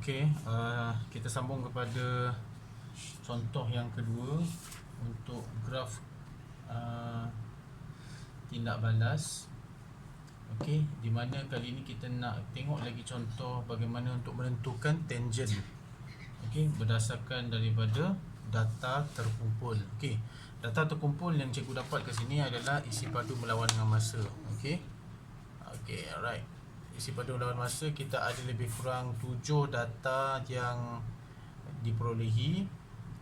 Okey, kita sambung kepada contoh yang kedua untuk graf tindak balas. Okey, di mana kali ini kita nak tengok lagi contoh bagaimana untuk menentukan tangent. Okey, berdasarkan daripada data terkumpul. Okey, data terkumpul yang cikgu dapat ke sini adalah isi padu melawan dengan masa. Okey. Okey, alright. Isi padu melawan masa kita ada lebih kurang 7 data yang diperolehi.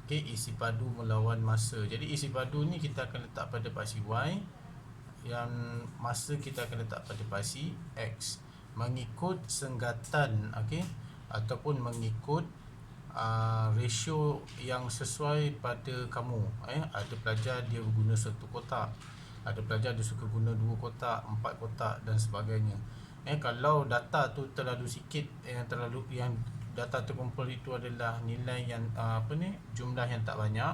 Okey, isi padu melawan masa. Jadi isi padu ni kita akan letak pada paksi Y, yang masa kita akan letak pada paksi X, mengikut senggatan, okey, ataupun mengikut ratio yang sesuai pada kamu. Ada pelajar dia guna satu kotak, ada pelajar dia suka guna 2 kotak, 4 kotak dan sebagainya. Kalau data tu terlalu sikit, yang data terkumpul itu adalah nilai yang jumlah yang tak banyak,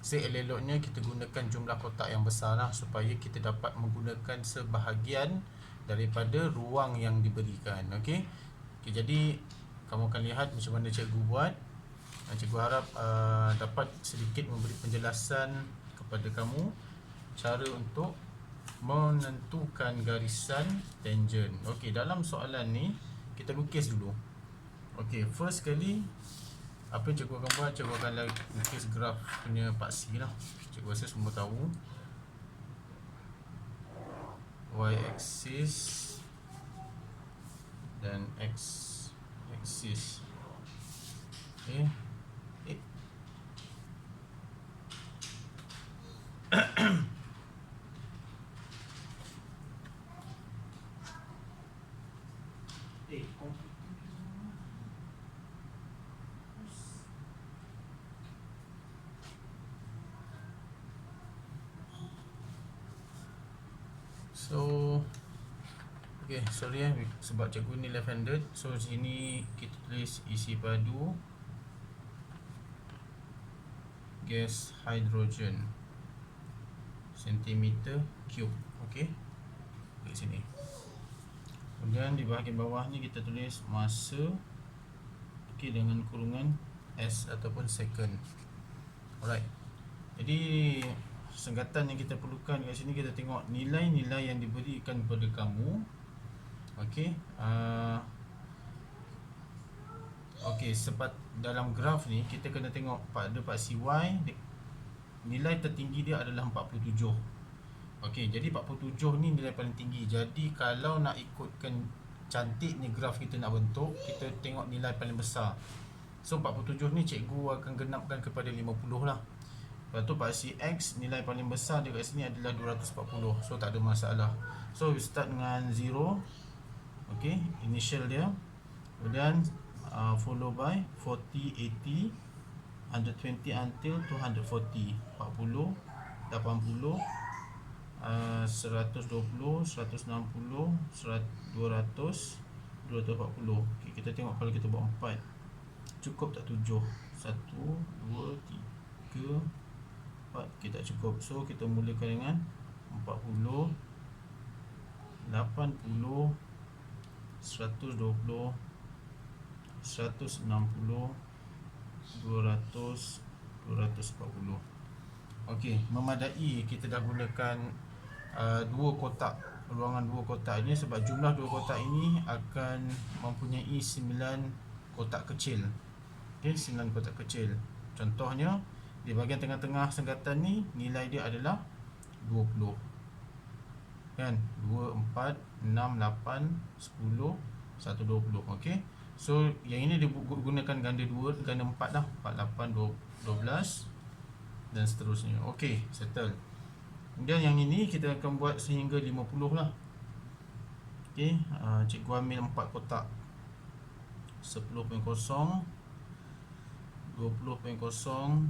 seelok-eloknya kita gunakan jumlah kotak yang besar lah, supaya kita dapat menggunakan sebahagian daripada ruang yang diberikan. Okey. Jadi kamu akan lihat macam mana cikgu buat. Cikgu harap dapat sedikit memberi penjelasan kepada kamu cara untuk menentukan garisan tangent. Okey, dalam soalan ni kita lukis dulu. Okey, first kali apa yang cikgu akan buat, cikgu akan lukis graf punya paksi lah. Cikgu rasa semua tahu. Y axis dan X axis. Okey. So, okay, sorry sebab cikgu ni left handed. So sini kita tulis isi padu gas hidrogen sentimeter cube. Okey, di sini. Kemudian di bahagian bawah ni kita tulis masa, okey, dengan kurungan S ataupun second. Alright. Jadi senggatan yang kita perlukan kat sini, kita tengok nilai-nilai yang diberikan kepada kamu. Okey, okey, dalam graf ni kita kena tengok pada paksi Y, nilai tertinggi dia adalah 47. Okey, jadi 47 ni nilai paling tinggi. Jadi kalau nak ikutkan cantik ni graf kita nak bentuk, kita tengok nilai paling besar. So 47 ni cikgu akan genapkan kepada 50 lah. Lepas tu paksi X, nilai paling besar dekat sini adalah 240. So tak ada masalah. So we start dengan 0. Okay, initial dia. Kemudian follow by 40, 80, 120 until 240, 40, 80, 120, 160, 200, 240. Okay, kita tengok kalau kita buat 4, cukup tak 7? 1, 2, 3, 4, kita tak cukup. So kita mulakan dengan 40, 80, 120, 160, 200, 240. Okey, memadai kita dah gunakan 2 kotak, ruangan 2 kotak ini, sebab jumlah 2 kotak ini akan mempunyai 9 kotak kecil. Okey, 9 kotak kecil. Contohnya di bahagian tengah-tengah senggatan ni nilai dia adalah 20. Kan? 2, 4, 6, 8, 10, 120. Okey. So yang ini digunakan ganda 2, ganda 4 dah. 4, 8, 12 dan seterusnya. Okey, settle. Kemudian yang ini kita akan buat sehingga 50 lah. Okey, cikgu ambil 4 kotak. 10.0, 20.0,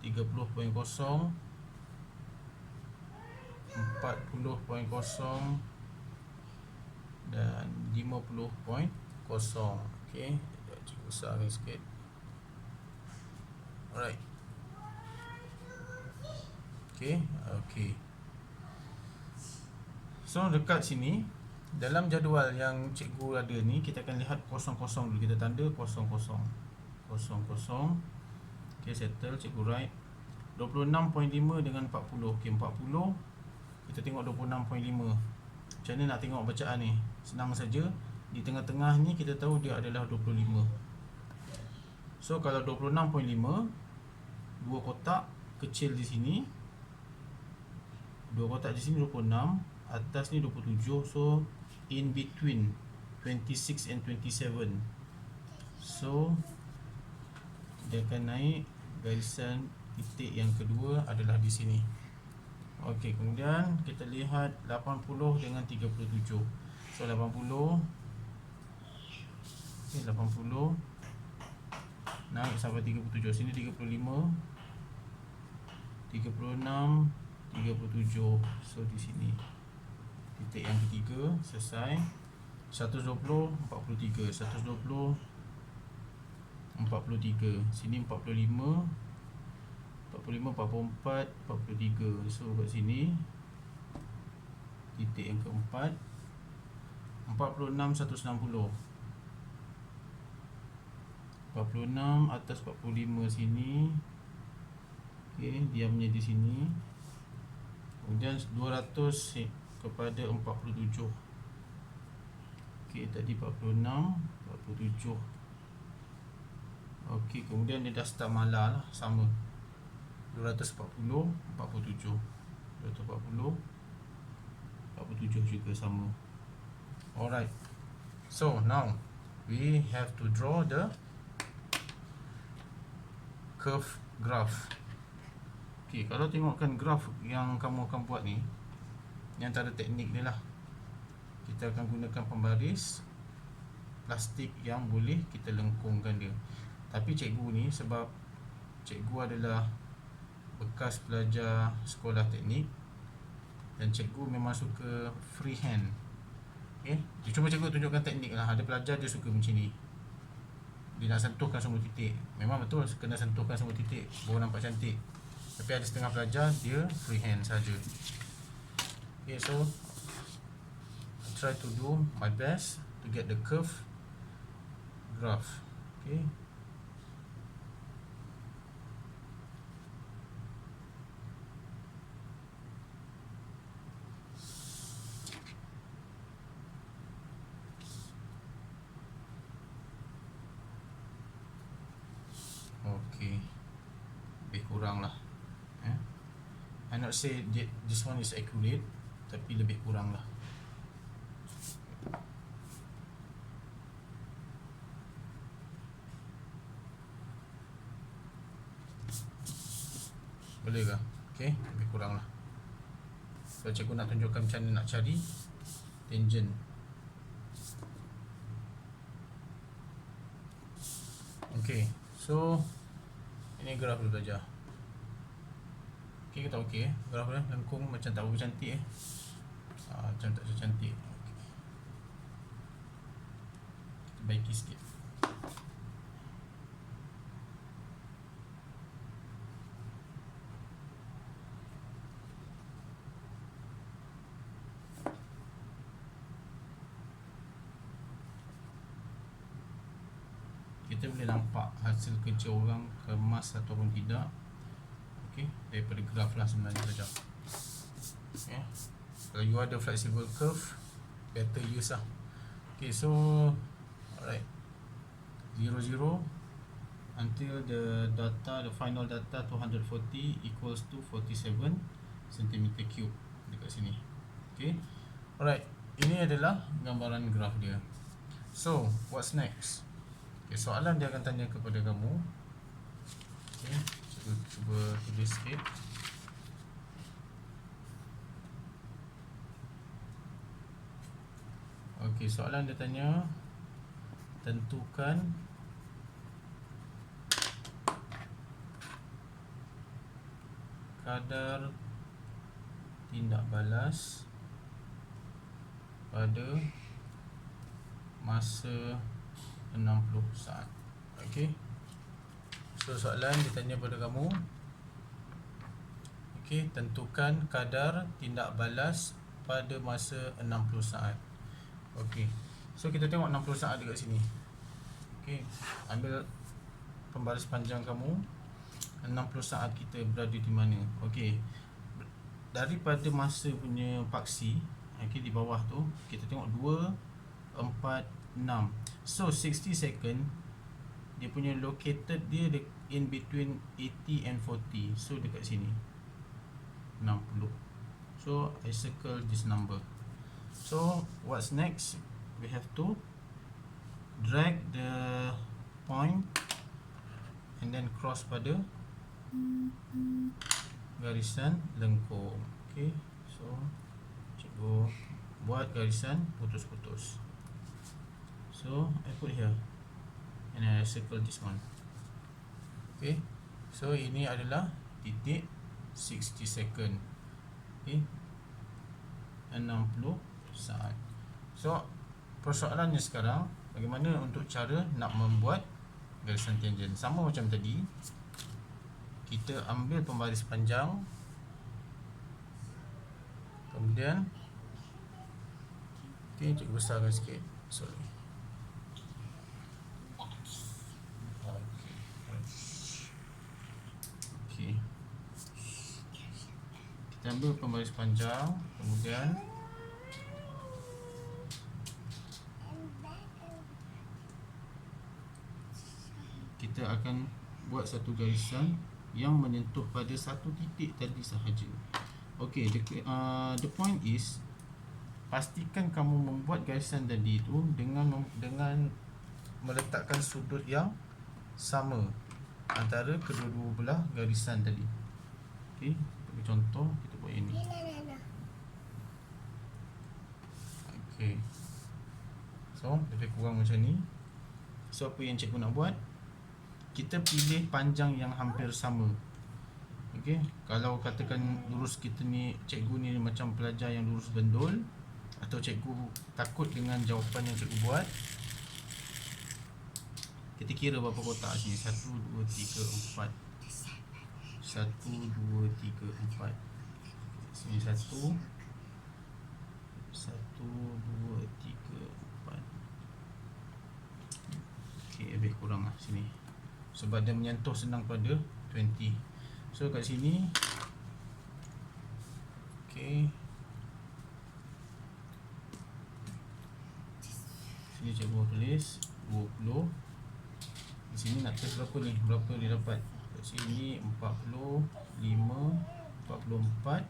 30.0, 40.0, dan 50.0. Okey, cikgu besarkan sikit. Alright. Okey. So dekat sini dalam jadual yang cikgu ada ni, kita akan lihat kosong-kosong dulu. Kita tanda kosong-kosong. Kosong-kosong. Okay, settle, cikgu write 26.5 dengan 40. Okay, 40. Kita tengok 26.5. Macam mana nak tengok bacaan ni? Senang saja. Di tengah-tengah ni kita tahu dia adalah 25. So kalau 26.5, dua kotak kecil di sini, dua kotak di sini 26, atas ni 27. So in between 26 and 27. So dia akan naik garisan titik yang kedua adalah di sini. Okey, kemudian kita lihat 80 dengan 37. So 80, okey, 80 naik sampai 37. Sini 35, 36, 37. So di sini titik yang ketiga selesai. 120, 43. 120, 43. Sini 45, 45, 44, 43. So kat sini titik yang keempat 46, 160. 46 atas 45 sini. Okey, diamnya di sini. Kemudian 200 kepada 47. Okey, tadi 46, 47. Okey, kemudian dia dah start malah lah, sama. 240, 47. 240, 47 juga sama. Alright. So now we have to draw the curve graph. Okay, kalau tengokkan graph yang kamu akan buat ni, ni antara teknik ni lah. Kita akan gunakan pembaris plastik yang boleh kita lengkungkan dia. Tapi cikgu ni, sebab cikgu adalah bekas pelajar sekolah teknik dan cikgu memang suka freehand. Okay, cuba cikgu tunjukkan teknik lah. Ada pelajar dia suka macam ni, dia nak sentuhkan semua titik. Memang betul kena sentuhkan semua titik baru nampak cantik. Tapi ada setengah pelajar dia freehand saja. Okay, so I try to do my best to get the curve graph. Okay, okay, lebih kurang lah. I not say this one is accurate, tapi lebih kurang lah. Boleh ke? Okay, lebih kurang lah. So cikgu nak tunjukkan macam mana nak cari tangent. Okay, so ini graf dulu belajar. Okay, kita okey graf dia lengkung macam tak berapa cantik macam tak cantik. Okay, kita baiki sikit. Kita boleh nampak hasil kerja orang kemas ataupun tidak. Okay, daripada graf lah sebenarnya saja. Okay, kalau you ada flexible curve, better use lah. Okay, so alright, 0, 0 until the data, the final data 240 equals to 47 cm3 dekat sini. Okay, alright, ini adalah gambaran graf dia. So what's next? Okay, soalan dia akan tanya kepada kamu. Okay, cuba tulis sikit. Okey, soalan dia tanya tentukan kadar tindak balas pada masa 60 saat. Okey, so soalan dia tanya pada kamu, okey, tentukan kadar tindak balas pada masa 60 saat. Okey. So kita tengok 60 saat dekat sini. Okey, ambil pembaris panjang kamu. 60 saat kita berada di mana? Okey. Daripada masa punya paksi, okey, di bawah tu kita tengok 2 4 6. So 60 second dia punya located dia in between 80 and 40. So dekat sini 60. So I circle this number. So what's next? We have to drag the point and then cross pada garisan lengkung. Okay, so cikgu buat garisan putus-putus. So I put here and I circle this one. Okay, so ini adalah titik 60 second. Okay, 60 saat. So persoalannya sekarang, bagaimana untuk cara nak membuat garisan tangent. Sama macam tadi, kita ambil pembaris panjang, kemudian okay, cikgu besarkan sikit. Sorry. Okay. Kita ambil pembaris panjang, kemudian kita akan buat satu garisan yang menyentuh pada satu titik tadi sahaja. Okay, the point is, pastikan kamu membuat garisan tadi itu dengan meletakkan sudut yang sama antara kedua-dua belah garisan tadi. Okay, bagi contoh kita buat ini. Okay, so lebih kurang macam ni. So apa yang cikgu nak buat, kita pilih panjang yang hampir sama. Okey, kalau katakan lurus kita ni, cikgu ni macam pelajar yang lurus bendul, atau cikgu takut dengan jawapan yang cikgu buat, kita kira berapa kotak sini. 1 2 3 4. 1 2 3 4. Sini 1 2 3 4. Okey, lebih kurang lah sini, sebab dia menyentuh senang pada 20. So kat sini, okay, sini cikgu tulis 20. Di sini nak tulis berapa ni? Berapa dia dapat? Kat sini 45, 44,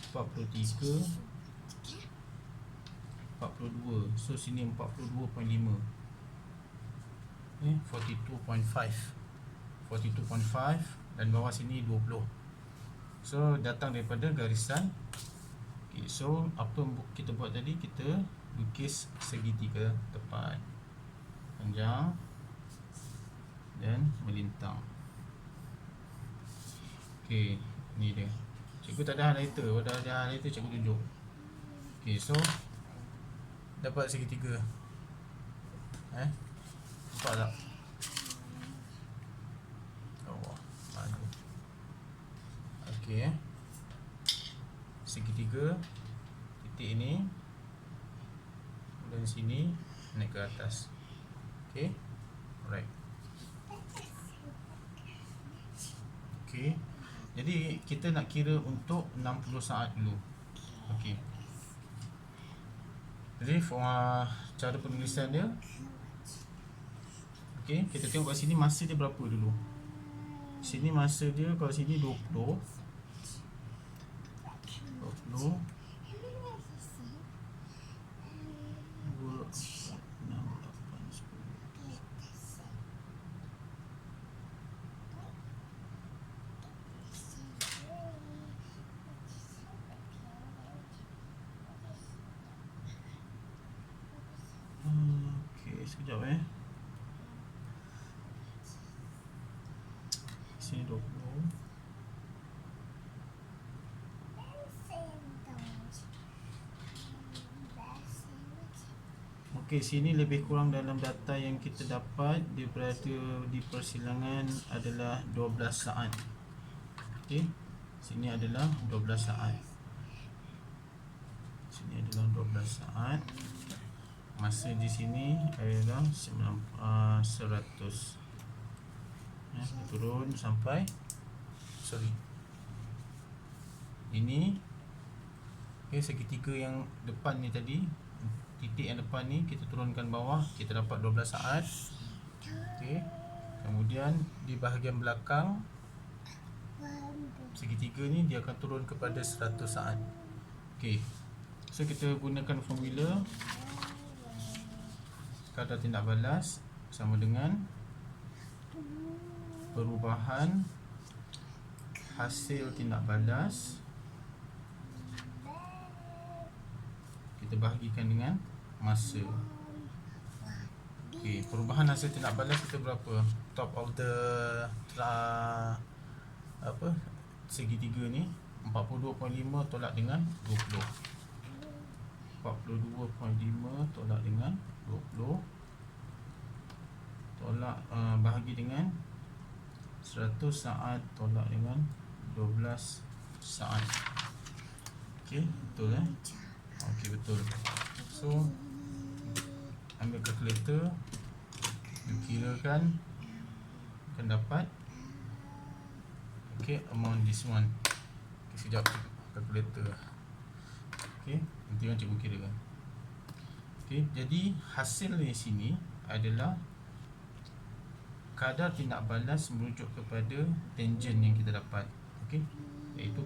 43, 42. So sini 42.5. 42.5 dan bawah sini 20. So datang daripada garisan. Okay, so apa kita buat tadi, kita lukis segitiga tepat, panjang dan melintang. Okay, ni dia. Cikgu tak ada highlighter. Kalau dah ada highlighter, cikgu tunjuk. Okay, so dapat segitiga. Nampak tak? Oh, mana? Okey, segitiga titik ini dan sini naik ke atas. Okey, alright. Okey, jadi kita nak kira untuk 60 saat dulu. Okey, jadi cara penulisan dia, okey, kita tengok kat sini masa dia berapa dulu. Sini masa dia, kalau sini 20, 6, 8, 10. Okey, sekejap sini 20. Okey, sini lebih kurang dalam data yang kita dapat dia berada di persilangan adalah 12 saat. Okey, sini adalah 12 saat. sini adalah 12 saat. Masa di sini adalah 100. Ya, turun sampai ini. Okay, segitiga yang depan ni tadi, titik yang depan ni kita turunkan bawah, kita dapat 12 saat. Okay. Kemudian di bahagian belakang segitiga ni dia akan turun kepada 100 saat. Okay. So kita gunakan formula kadar tindak balas sama dengan perubahan hasil tindak balas kita bahagikan dengan masa. Okay, perubahan hasil tindak balas kita berapa? Top of the segitiga ni 42.5 tolak dengan 20. 42.5 tolak dengan 20 tolak bahagi dengan 100 saat tolak dengan 12 saat. Okey, betul okey, betul. So ambil kalkulator, kirakan akan dapat amount this one. Sekejap kalkulator. Nanti kan cikgu kirakan. Jadi hasil di sini adalah kadar tindak balas merujuk kepada tangent yang kita dapat, iaitu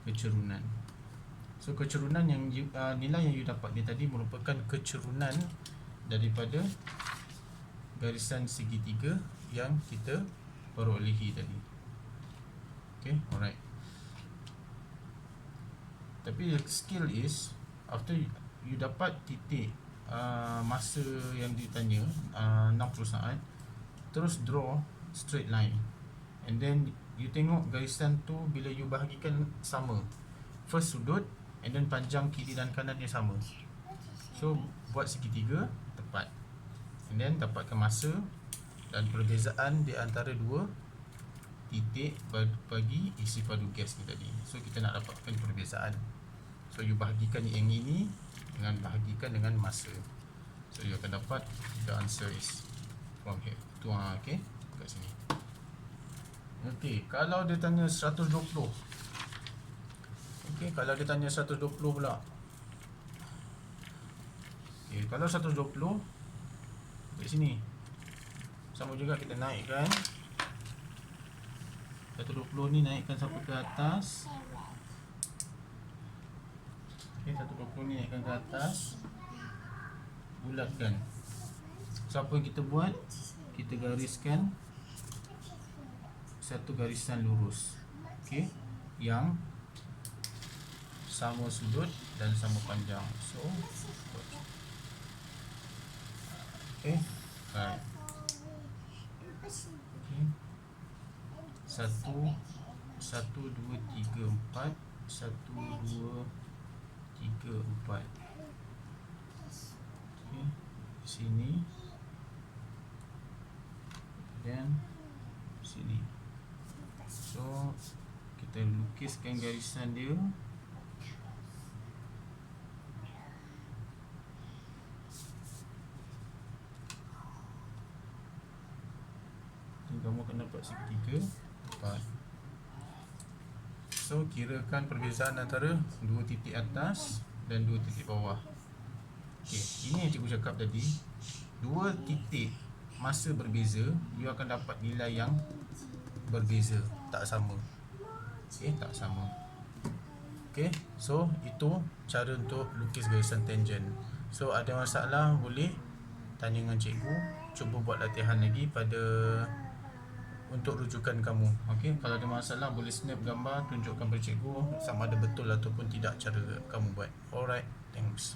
kecerunan. So kecerunan yang nilai yang you dapat ni tadi merupakan kecerunan daripada garisan segitiga yang kita perolehi tadi. Alright. Tapi skill is after you dapat titik masa yang ditanya 60 saat, terus draw straight line, and then you tengok garisan tu bila you bahagikan sama, first sudut and then panjang kiri dan kanan dia sama. So buat segitiga tepat, and then dapatkan masa dan perbezaan di antara dua titik bagi isi padu gas ni tadi. So kita nak dapatkan perbezaan. So you bahagikan yang ini dengan bahagikan dengan masa. So you akan dapat the answer is from here. Tu kat sini. Kalau dia tanya 120. Kalau dia tanya 120 pula. Kalau 120 di sini sama juga, kita naikkan 120 ni, naikkan sampai ke atas. 120 ni naikkan ke atas, bulatkan. So apa yang kita buat? Kita gariskan satu garisan lurus, yang sama sudut dan sama panjang. So right. 1 2 3 4 1 2 3 4. Sini dan sini. So kita lukiskan garisan dia. Kamu akan dapat segitiga 4. So kirakan perbezaan antara dua titik atas dan dua titik bawah. Ini yang cikgu cakap tadi, dua titik masa berbeza, you akan dapat nilai yang berbeza, tak sama. Tak sama. So itu cara untuk lukis garisan tangent. So ada masalah boleh tanya dengan cikgu. Cuba buat latihan lagi pada untuk rujukan kamu. Kalau ada masalah boleh snap gambar, tunjukkan pada cikgu sama ada betul ataupun tidak cara kamu buat. Alright, thanks.